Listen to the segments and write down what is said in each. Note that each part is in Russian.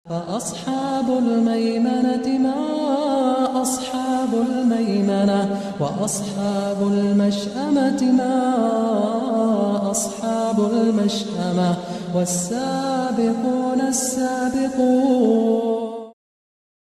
فأصحاب الميمنة ما أصحاب الميمنة وأصحاب المشأمة ما أصحاب المشأمة والسابقون السابقون.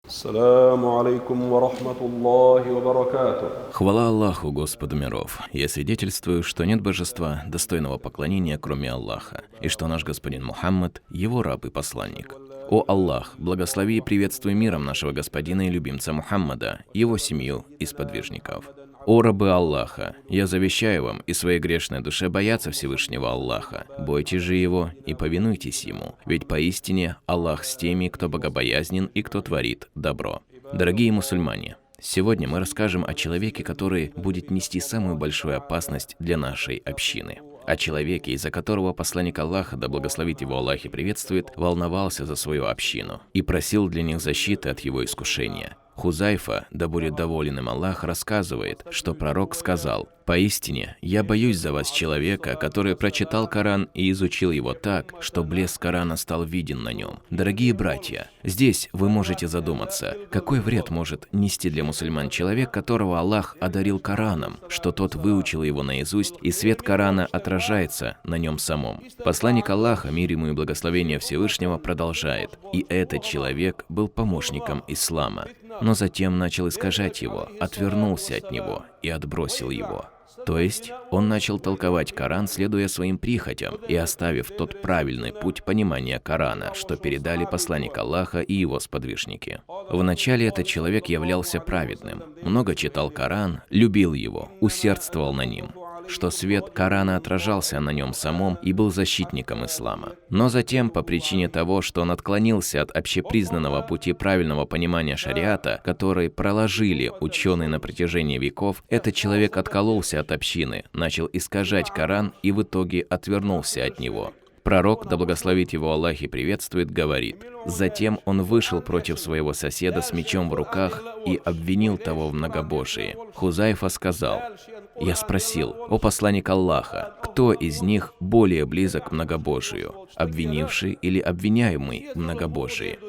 السلام عليكم ورحمة الله وبركاته. Хвала Аллаху, Господу миров! Я свидетельствую, что нет божества, достойного поклонения, кроме Аллаха, и что наш господин Мухаммад – его раб и посланник. О Аллах, благослови и приветствуй миром нашего господина и любимца Мухаммада, его семью и сподвижников. О рабы Аллаха, я завещаю вам и своей грешной душе бояться Всевышнего Аллаха, бойтесь же Его и повинуйтесь Ему, ведь поистине Аллах с теми, кто богобоязнен и кто творит добро. Дорогие мусульмане, сегодня мы расскажем о человеке, который будет нести самую большую опасность для нашей общины. О человеке, из-за которого посланник Аллаха, да благословит его Аллах и приветствует, волновался за свою общину и просил для них защиты от его искушения. Хузайфа, да будет доволен им Аллах, рассказывает, что пророк сказал: «Поистине, я боюсь за вас человека, который прочитал Коран и изучил его так, что блеск Корана стал виден на нем». Дорогие братья, здесь вы можете задуматься, какой вред может нести для мусульман человек, которого Аллах одарил Кораном, что тот выучил его наизусть, и свет Корана отражается на нем самом. Посланник Аллаха, мир ему и благословение Всевышнего, продолжает: «И этот человек был помощником ислама, но затем начал искажать его, отвернулся от него и отбросил его». То есть он начал толковать Коран, следуя своим прихотям и оставив тот правильный путь понимания Корана, что передали посланник Аллаха и его сподвижники. Вначале этот человек являлся праведным, много читал Коран, любил его, усердствовал на ним, что свет Корана отражался на нем самом и был защитником ислама. Но затем, по причине того, что он отклонился от общепризнанного пути правильного понимания шариата, который проложили ученые на протяжении веков, этот человек откололся от общины, начал искажать Коран и в итоге отвернулся от него. Пророк, да благословит его Аллах и приветствует, говорит: «Затем он вышел против своего соседа с мечом в руках и обвинил того в многобожии». Хузайфа сказал: «Я спросил: о посланник Аллаха, кто из них более близок к многобожию, обвинивший или обвиняемый в многобожии?»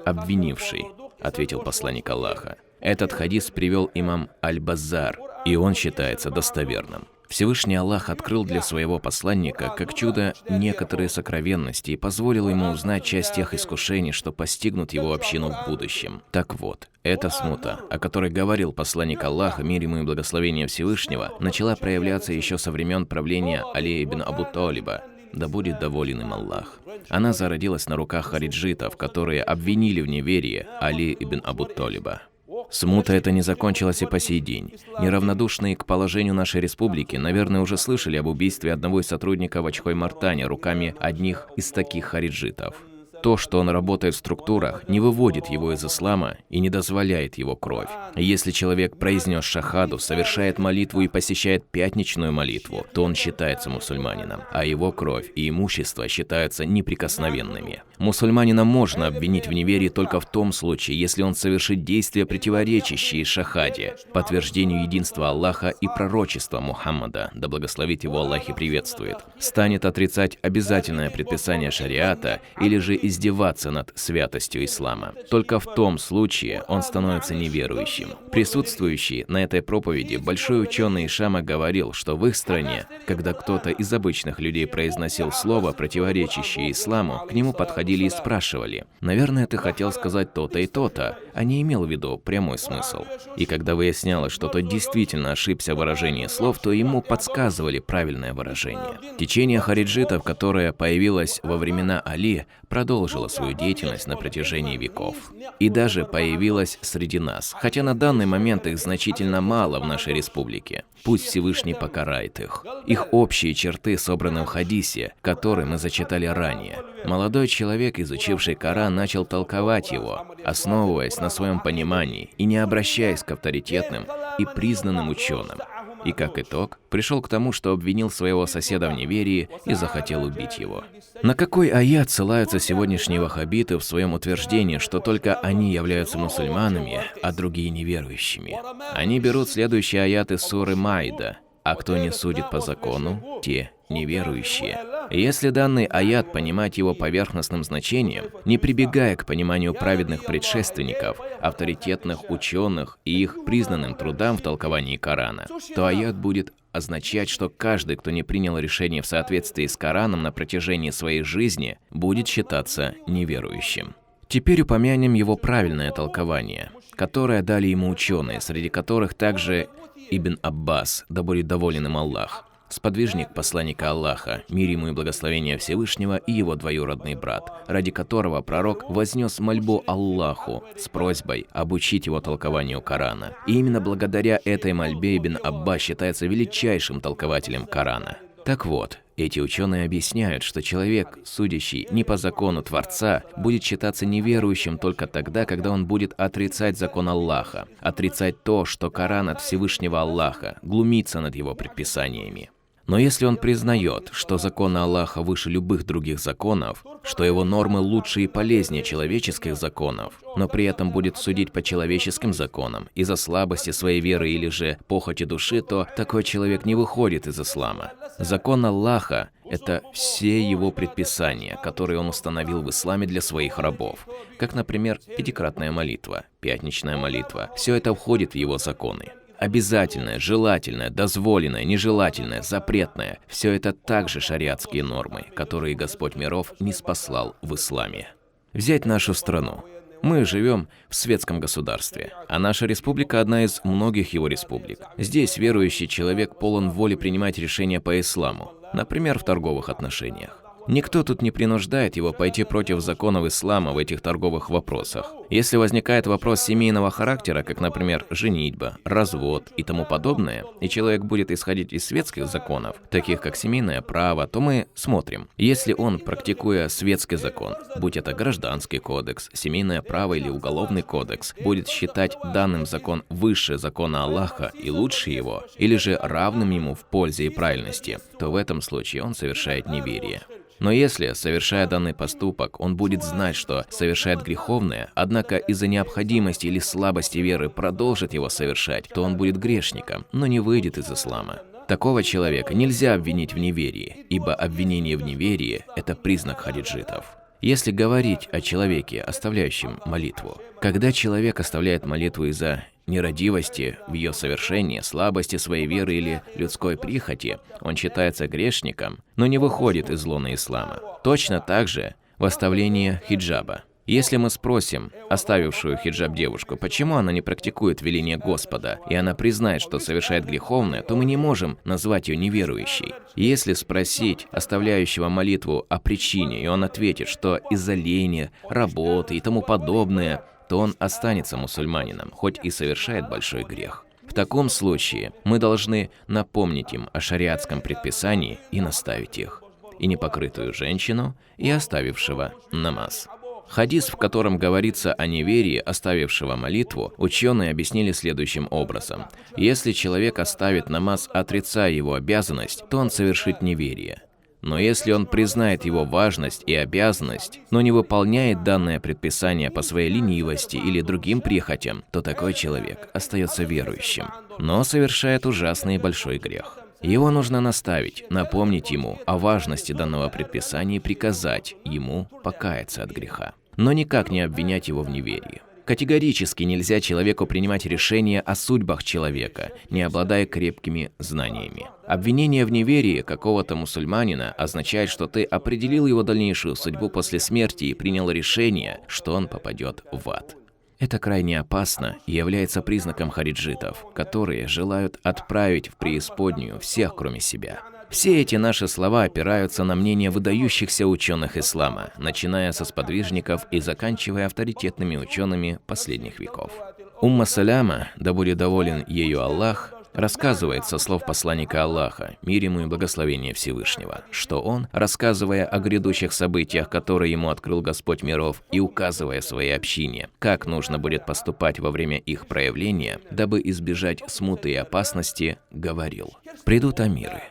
«Обвинивший», — ответил посланник Аллаха. Этот хадис привел имам Аль-Баззар, и он считается достоверным. Всевышний Аллах открыл для своего посланника, как чудо, некоторые сокровенности и позволил ему узнать часть тех искушений, что постигнут его общину в будущем. Так вот, эта смута, о которой говорил посланник Аллаха, мир ему и благословение Всевышнего, начала проявляться еще со времен правления Али ибн Абу Талиба, да будет доволен им Аллах. Она зародилась на руках хариджитов, которые обвинили в неверии Али ибн Абу Талиба. Смута эта не закончилась и по сей день. Неравнодушные к положению нашей республики, наверное, уже слышали об убийстве одного из сотрудников Очхой-Мартане руками одних из таких хариджитов. То, что он работает в структурах, не выводит его из ислама и не дозволяет его кровь. Если человек, произнес шахаду, совершает молитву и посещает пятничную молитву, то он считается мусульманином, а его кровь и имущество считаются неприкосновенными. Мусульманина можно обвинить в неверии только в том случае, если он совершит действия, противоречащие шахаде, подтверждению единства Аллаха и пророчества Мухаммада, да благословит его Аллах и приветствует, станет отрицать обязательное предписание шариата или же издеваться над святостью ислама. Только в том случае он становится неверующим. Присутствующий на этой проповеди большой ученый Шама говорил, что в их стране, когда кто-то из обычных людей произносил слово, противоречащее исламу, к нему подходили и спрашивали: «Наверное, ты хотел сказать то-то и то-то», а не имел в виду прямой смысл. И когда выяснялось, что тот действительно ошибся в выражении слов, то ему подсказывали правильное выражение. Течение хариджитов, которое появилось во времена Али, продолжила свою деятельность на протяжении веков. И даже появилась среди нас, хотя на данный момент их значительно мало в нашей республике. Пусть Всевышний покарает их. Их общие черты собраны в хадисе, который мы зачитали ранее. Молодой человек, изучивший Коран, начал толковать его, основываясь на своем понимании и не обращаясь к авторитетным и признанным ученым. И как итог, пришел к тому, что обвинил своего соседа в неверии и захотел убить его. На какой аят ссылаются сегодняшние ваххабиты в своем утверждении, что только они являются мусульманами, а другие неверующими? Они берут следующие аяты суры Маида: «А кто не судит по закону, те неверующие». Если данный аят понимать его поверхностным значением, не прибегая к пониманию праведных предшественников, авторитетных ученых и их признанным трудам в толковании Корана, то аят будет означать, что каждый, кто не принял решение в соответствии с Кораном на протяжении своей жизни, будет считаться неверующим. Теперь упомянем его правильное толкование, которое дали ему ученые, среди которых также Ибн Аббас, да будет доволен им Аллах, сподвижник посланника Аллаха, мир ему и благословение Всевышнего, и его двоюродный брат, ради которого пророк вознес мольбу Аллаху с просьбой обучить его толкованию Корана. И именно благодаря этой мольбе Ибн Аббас считается величайшим толкователем Корана. Так вот, эти ученые объясняют, что человек, судящий не по закону Творца, будет считаться неверующим только тогда, когда он будет отрицать закон Аллаха, отрицать то, что Коран от Всевышнего Аллаха, глумиться над его предписаниями. Но если он признает, что законы Аллаха выше любых других законов, что его нормы лучше и полезнее человеческих законов, но при этом будет судить по человеческим законам из-за слабости своей веры или же похоти души, то такой человек не выходит из ислама. Закон Аллаха – это все его предписания, которые он установил в исламе для своих рабов, как, например, пятикратная молитва, пятничная молитва. Все это входит в его законы. Обязательное, желательное, дозволенное, нежелательное, запретное – все это также шариатские нормы, которые Господь миров ниспослал в исламе. Взять нашу страну. Мы живем в светском государстве, а наша республика – одна из многих его республик. Здесь верующий человек полон воли принимать решения по исламу, например, в торговых отношениях. Никто тут не принуждает его пойти против законов ислама в этих торговых вопросах. Если возникает вопрос семейного характера, как, например, женитьба, развод и тому подобное, и человек будет исходить из светских законов, таких как семейное право, то мы смотрим. Если он, практикуя светский закон, будь это гражданский кодекс, семейное право или уголовный кодекс, будет считать данным закон выше закона Аллаха и лучше его, или же равным ему в пользе и правильности, то в этом случае он совершает неверие. Но если, совершая данный поступок, он будет знать, что совершает греховное, однако из-за необходимости или слабости веры продолжит его совершать, то он будет грешником, но не выйдет из ислама. Такого человека нельзя обвинить в неверии, ибо обвинение в неверии – это признак хариджитов. Если говорить о человеке, оставляющем молитву, когда человек оставляет молитву из-за нерадивости в ее совершении, слабости своей веры или людской прихоти, он считается грешником, но не выходит из лона ислама. Точно так же в оставлении хиджаба. Если мы спросим оставившую хиджаб девушку, почему она не практикует веление Господа, и она признает, что совершает греховное, то мы не можем назвать ее неверующей. Если спросить оставляющего молитву о причине, и он ответит, что из-за лени, работы и тому подобное, то он останется мусульманином, хоть и совершает большой грех. В таком случае мы должны напомнить им о шариатском предписании и наставить их, и непокрытую женщину, и оставившего намаз. Хадис, в котором говорится о неверии, оставившего молитву, ученые объяснили следующим образом. Если человек оставит намаз, отрицая его обязанность, то он совершит неверие. Но если он признает его важность и обязанность, но не выполняет данное предписание по своей ленивости или другим прихотям, то такой человек остается верующим, но совершает ужасный и большой грех. Его нужно наставить, напомнить ему о важности данного предписания и приказать ему покаяться от греха, но никак не обвинять его в неверии. Категорически нельзя человеку принимать решения о судьбах человека, не обладая крепкими знаниями. Обвинение в неверии какого-то мусульманина означает, что ты определил его дальнейшую судьбу после смерти и принял решение, что он попадет в ад. Это крайне опасно и является признаком хариджитов, которые желают отправить в преисподнюю всех, кроме себя. Все эти наши слова опираются на мнение выдающихся ученых ислама, начиная со сподвижников и заканчивая авторитетными учеными последних веков. Умма Саляма, да будет доволен ею Аллах, рассказывает со слов посланника Аллаха, мир ему и благословение Всевышнего, что он, рассказывая о грядущих событиях, которые ему открыл Господь миров, и указывая своей общине, как нужно будет поступать во время их проявления, дабы избежать смуты и опасности, говорил: «Придут амиры,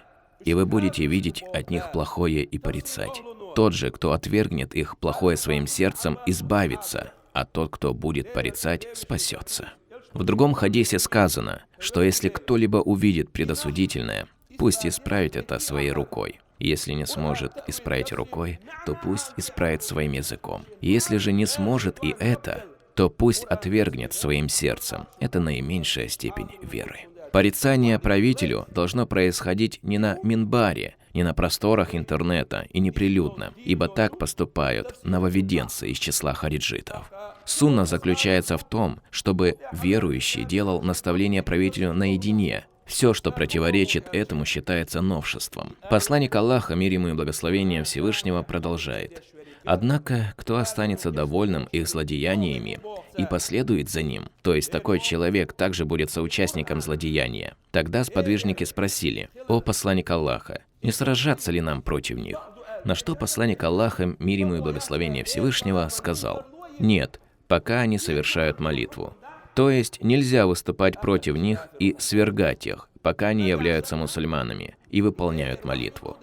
и вы будете видеть от них плохое и порицать. Тот же, кто отвергнет их плохое своим сердцем, избавится, а тот, кто будет порицать, спасется». В другом хадисе сказано, что если кто-либо увидит предосудительное, пусть исправит это своей рукой. Если не сможет исправить рукой, то пусть исправит своим языком. Если же не сможет и это, то пусть отвергнет своим сердцем. Это наименьшая степень веры. Порицание правителю должно происходить не на минбаре, не на просторах интернета и неприлюдно, ибо так поступают нововведенцы из числа хариджитов. Сунна заключается в том, чтобы верующий делал наставление правителю наедине. Все, что противоречит этому, считается новшеством. Посланник Аллаха, мир ему и благословение Всевышнего, продолжает: «Однако, кто останется довольным их злодеяниями и последует за ним, то есть такой человек также будет соучастником злодеяния». Тогда сподвижники спросили: «О посланник Аллаха, не сражаться ли нам против них?» На что посланник Аллаха, мир ему и благословение Всевышнего, сказал: «Нет, пока они совершают молитву». То есть нельзя выступать против них и свергать их, пока они являются мусульманами и выполняют молитву.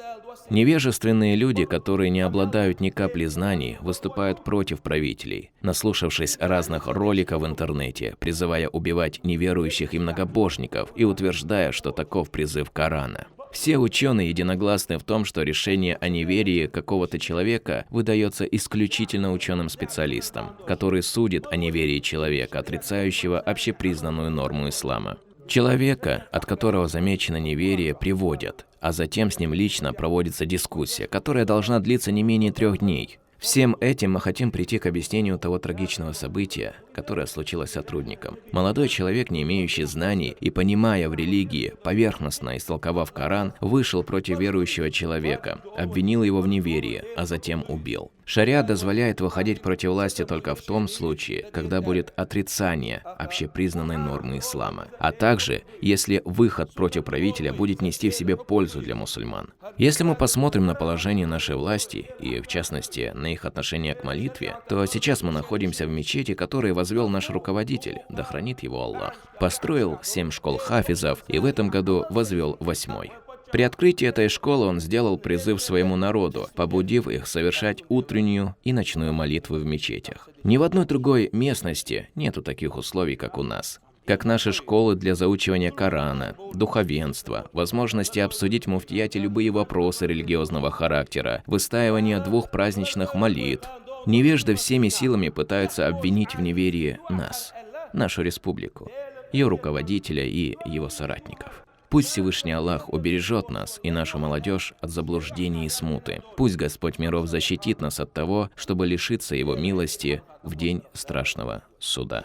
Невежественные люди, которые не обладают ни капли знаний, выступают против правителей, наслушавшись разных роликов в интернете, призывая убивать неверующих и многобожников и утверждая, что таков призыв Корана. Все ученые единогласны в том, что решение о неверии какого-то человека выдается исключительно ученым-специалистам, который судит о неверии человека, отрицающего общепризнанную норму ислама. Человека, от которого замечено неверие, приводят, а затем с ним лично проводится дискуссия, которая должна длиться не менее 3 дней. Всем этим мы хотим прийти к объяснению того трагичного события, которое случилось с сотрудником. Молодой человек, не имеющий знаний и понимая в религии, поверхностно истолковав Коран, вышел против верующего человека, обвинил его в неверии, а затем убил. Шариат дозволяет выходить против власти только в том случае, когда будет отрицание общепризнанной нормы ислама, а также если выход против правителя будет нести в себе пользу для мусульман. Если мы посмотрим на положение нашей власти и, в частности, на их отношение к молитве, то сейчас мы находимся в мечети, которую возвел наш руководитель, да хранит его Аллах. Построил 7 школ хафизов и в этом году возвел 8-й. При открытии этой школы он сделал призыв своему народу, побудив их совершать утреннюю и ночную молитвы в мечетях. Ни в одной другой местности нету таких условий, как у нас. Как наши школы для заучивания Корана, духовенства, возможности обсудить в муфтияте любые вопросы религиозного характера, выстаивание 2 праздничных молитв. Невежды всеми силами пытаются обвинить в неверии нас, нашу республику, ее руководителя и его соратников. Пусть Всевышний Аллах убережет нас и нашу молодежь от заблуждений и смуты. Пусть Господь миров защитит нас от того, чтобы лишиться Его милости в день страшного суда.